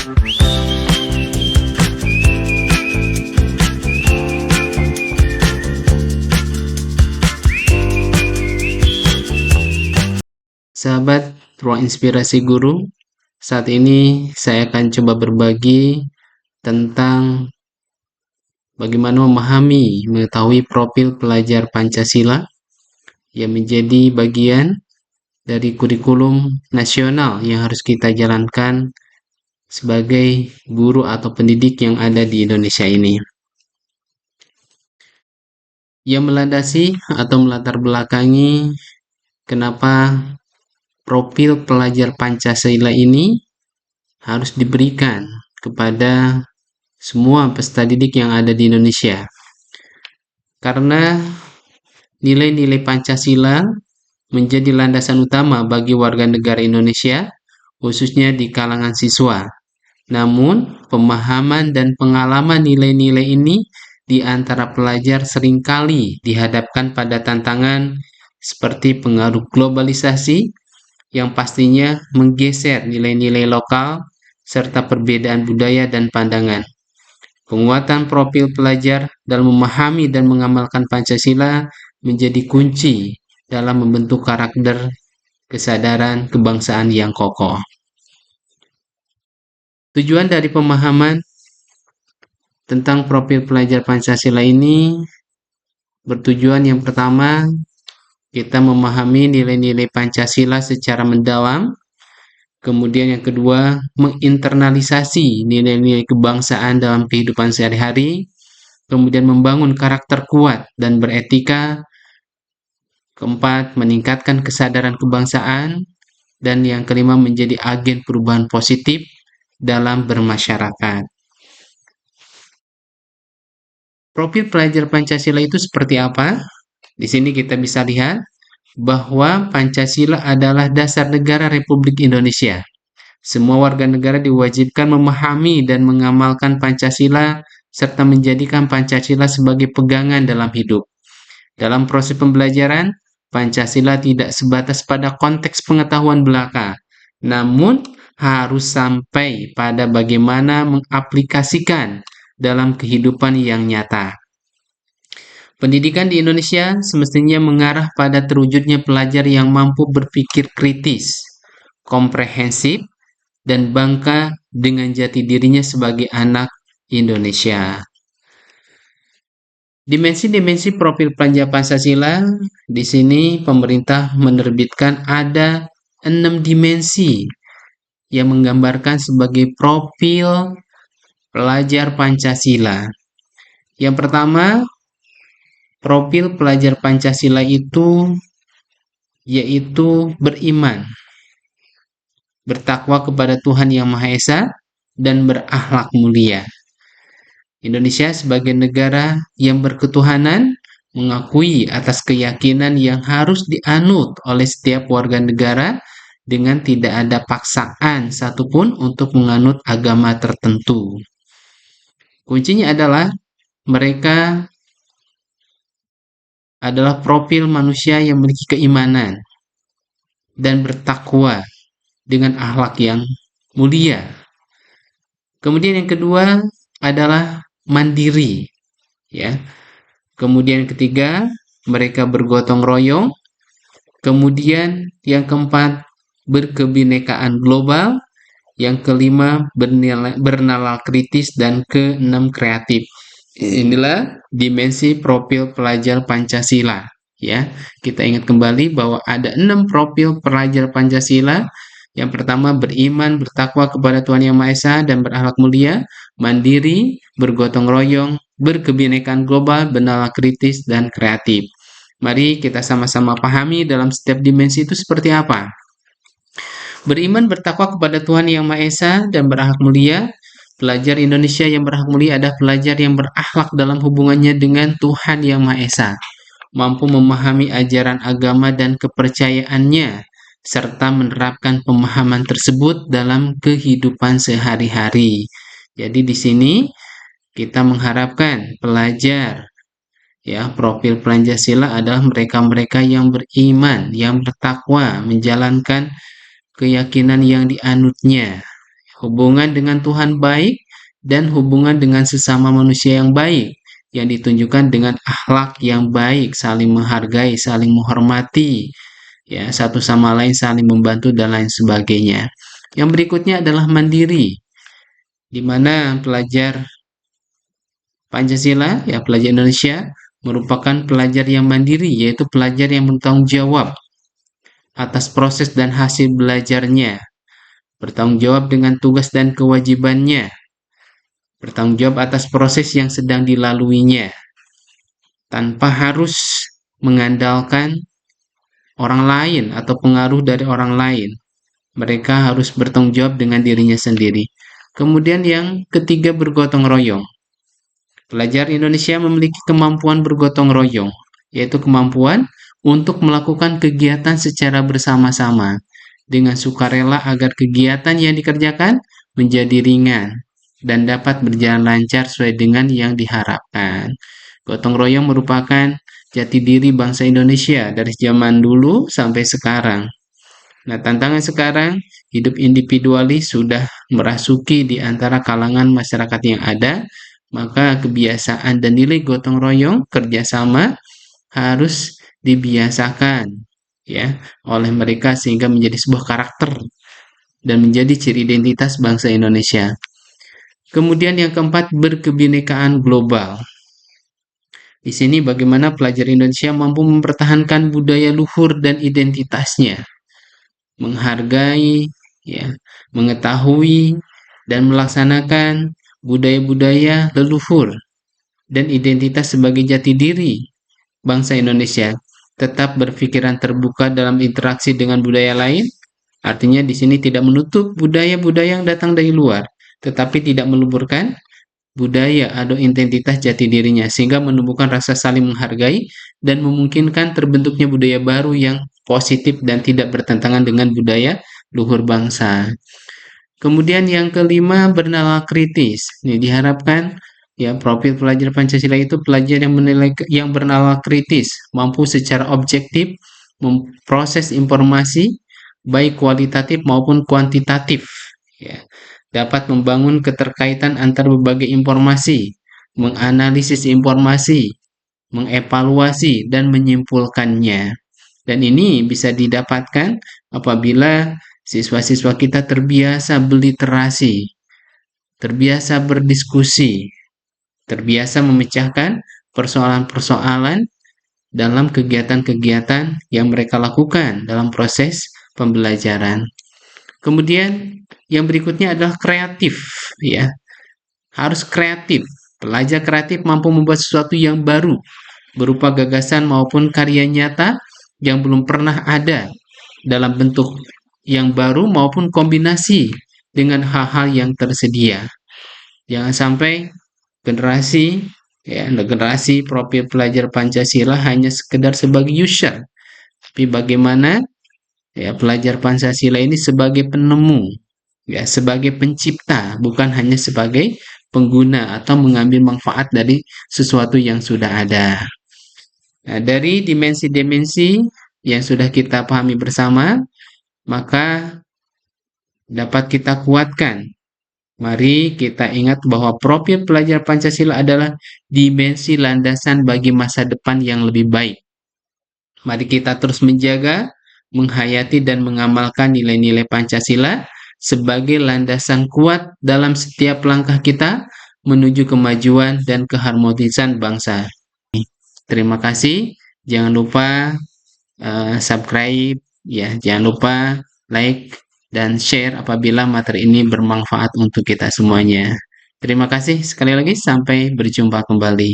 Sahabat Ruang Inspirasi Guru, saat ini saya akan coba berbagi tentang bagaimana memahami, mengetahui profil pelajar Pancasila yang menjadi bagian dari kurikulum nasional yang harus kita jalankan sebagai guru atau pendidik yang ada di Indonesia ini. Yang melandasi atau melatar belakangi kenapa profil pelajar Pancasila ini harus diberikan kepada semua peserta didik yang ada di Indonesia. Karena nilai-nilai Pancasila menjadi landasan utama bagi warga negara Indonesia, khususnya di kalangan siswa. Namun, pemahaman dan pengalaman nilai-nilai ini di antara pelajar seringkali dihadapkan pada tantangan seperti pengaruh globalisasi yang pastinya menggeser nilai-nilai lokal serta perbedaan budaya dan pandangan. Penguatan profil pelajar dalam memahami dan mengamalkan Pancasila menjadi kunci dalam membentuk karakter kesadaran kebangsaan yang kokoh. Tujuan dari pemahaman tentang profil pelajar Pancasila ini bertujuan yang pertama, kita memahami nilai-nilai Pancasila secara mendalam. Kemudian yang kedua, menginternalisasi nilai-nilai kebangsaan dalam kehidupan sehari-hari. Kemudian membangun karakter kuat dan beretika. Keempat, meningkatkan kesadaran kebangsaan. Dan yang kelima, menjadi agen perubahan positif dalam bermasyarakat. Profil pelajar Pancasila itu seperti apa? Di sini kita bisa lihat bahwa Pancasila adalah dasar negara Republik Indonesia. Semua warga negara diwajibkan memahami dan mengamalkan Pancasila serta menjadikan Pancasila sebagai pegangan dalam hidup. Dalam proses pembelajaran, Pancasila tidak sebatas pada konteks pengetahuan belaka, namun harus sampai pada bagaimana mengaplikasikan dalam kehidupan yang nyata. Pendidikan di Indonesia semestinya mengarah pada terwujudnya pelajar yang mampu berpikir kritis, komprehensif, dan bangga dengan jati dirinya sebagai anak Indonesia. Dimensi-dimensi profil pelajar Pancasila, di sini pemerintah menerbitkan ada 6 dimensi yang menggambarkan sebagai profil pelajar Pancasila. Yang pertama, profil pelajar Pancasila itu yaitu beriman, bertakwa kepada Tuhan Yang Maha Esa, dan berakhlak mulia. Indonesia sebagai negara yang berketuhanan mengakui atas keyakinan yang harus dianut oleh setiap warga negara dengan tidak ada paksaan satupun untuk menganut agama tertentu. Kuncinya adalah mereka adalah profil manusia yang memiliki keimanan dan bertakwa dengan akhlak yang mulia. Kemudian yang kedua adalah mandiri, ya. Kemudian yang ketiga, mereka bergotong royong. Kemudian yang keempat, berkebinekaan global. Yang kelima, bernalar kritis, dan keenam, kreatif. Inilah dimensi profil pelajar Pancasila, ya. Kita ingat kembali bahwa ada 6 profil pelajar Pancasila. Yang pertama, beriman, bertakwa kepada Tuhan Yang Maha Esa, dan berakhlak mulia, mandiri, bergotong royong, berkebinekaan global, bernalar kritis, dan kreatif. Mari kita sama-sama pahami dalam setiap dimensi itu seperti apa. Beriman, bertakwa kepada Tuhan Yang Maha Esa, dan berakhlak mulia. Pelajar Indonesia yang berakhlak mulia adalah pelajar yang berakhlak dalam hubungannya dengan Tuhan Yang Maha Esa, mampu memahami ajaran agama dan kepercayaannya, serta menerapkan pemahaman tersebut dalam kehidupan sehari-hari. Jadi di sini kita mengharapkan pelajar, ya, profil Pancasila adalah mereka-mereka yang beriman, yang bertakwa, menjalankan keyakinan yang dianutnya, hubungan dengan Tuhan baik, dan hubungan dengan sesama manusia yang baik, yang ditunjukkan dengan akhlak yang baik, saling menghargai, saling menghormati, ya, satu sama lain saling membantu dan lain sebagainya. Yang berikutnya adalah mandiri, di mana pelajar Pancasila, ya pelajar Indonesia, merupakan pelajar yang mandiri, yaitu pelajar yang bertanggung jawab atas proses dan hasil belajarnya, bertanggung jawab dengan tugas dan kewajibannya, bertanggung jawab atas proses yang sedang dilaluinya, tanpa harus mengandalkan orang lain atau pengaruh dari orang lain. Mereka harus bertanggung jawab dengan dirinya sendiri. Kemudian yang ketiga, bergotong royong. Pelajar Indonesia memiliki kemampuan bergotong royong, yaitu kemampuan untuk melakukan kegiatan secara bersama-sama dengan sukarela agar kegiatan yang dikerjakan menjadi ringan dan dapat berjalan lancar sesuai dengan yang diharapkan. Gotong royong merupakan jati diri bangsa Indonesia dari zaman dulu sampai sekarang. Nah, tantangan sekarang, hidup individualis sudah merasuki di antara kalangan masyarakat yang ada, maka kebiasaan dan nilai gotong royong kerjasama harus dibiasakan, ya, oleh mereka sehingga menjadi sebuah karakter dan menjadi ciri identitas bangsa Indonesia. Kemudian yang keempat, berkebinekaan global. Di sini bagaimana pelajar Indonesia mampu mempertahankan budaya luhur dan identitasnya, menghargai, ya, mengetahui dan melaksanakan budaya-budaya leluhur dan identitas sebagai jati diri bangsa Indonesia, tetap berpikiran terbuka dalam interaksi dengan budaya lain. Artinya di sini tidak menutup budaya-budaya yang datang dari luar, tetapi tidak meluburkan budaya atau identitas jati dirinya, sehingga menumbuhkan rasa saling menghargai dan memungkinkan terbentuknya budaya baru yang positif dan tidak bertentangan dengan budaya luhur bangsa. Kemudian yang kelima, bernalar kritis. Ini diharapkan, ya, profil pelajar Pancasila itu pelajar yang menilai, yang bernalar kritis, mampu secara objektif memproses informasi baik kualitatif maupun kuantitatif, ya, dapat membangun keterkaitan antar berbagai informasi, menganalisis informasi, mengevaluasi, dan menyimpulkannya. Dan ini bisa didapatkan apabila siswa-siswa kita terbiasa berliterasi, terbiasa berdiskusi, terbiasa memecahkan persoalan-persoalan dalam kegiatan-kegiatan yang mereka lakukan dalam proses pembelajaran. Kemudian yang berikutnya adalah kreatif, ya. Harus kreatif. Pelajar kreatif mampu membuat sesuatu yang baru berupa gagasan maupun karya nyata yang belum pernah ada dalam bentuk yang baru maupun kombinasi dengan hal-hal yang tersedia. Jangan sampai generasi, ya, generasi profil pelajar Pancasila hanya sekedar sebagai user, tapi bagaimana, ya, pelajar Pancasila ini sebagai penemu, ya, sebagai pencipta, bukan hanya sebagai pengguna atau mengambil manfaat dari sesuatu yang sudah ada. Nah, dari dimensi-dimensi yang sudah kita pahami bersama, maka dapat kita kuatkan. Mari kita ingat bahwa profil pelajar Pancasila adalah dimensi landasan bagi masa depan yang lebih baik. Mari kita terus menjaga, menghayati, dan mengamalkan nilai-nilai Pancasila sebagai landasan kuat dalam setiap langkah kita menuju kemajuan dan keharmonisan bangsa. Terima kasih. Jangan lupa subscribe, ya, jangan lupa like dan share apabila materi ini bermanfaat untuk kita semuanya. Terima kasih sekali lagi, sampai berjumpa kembali.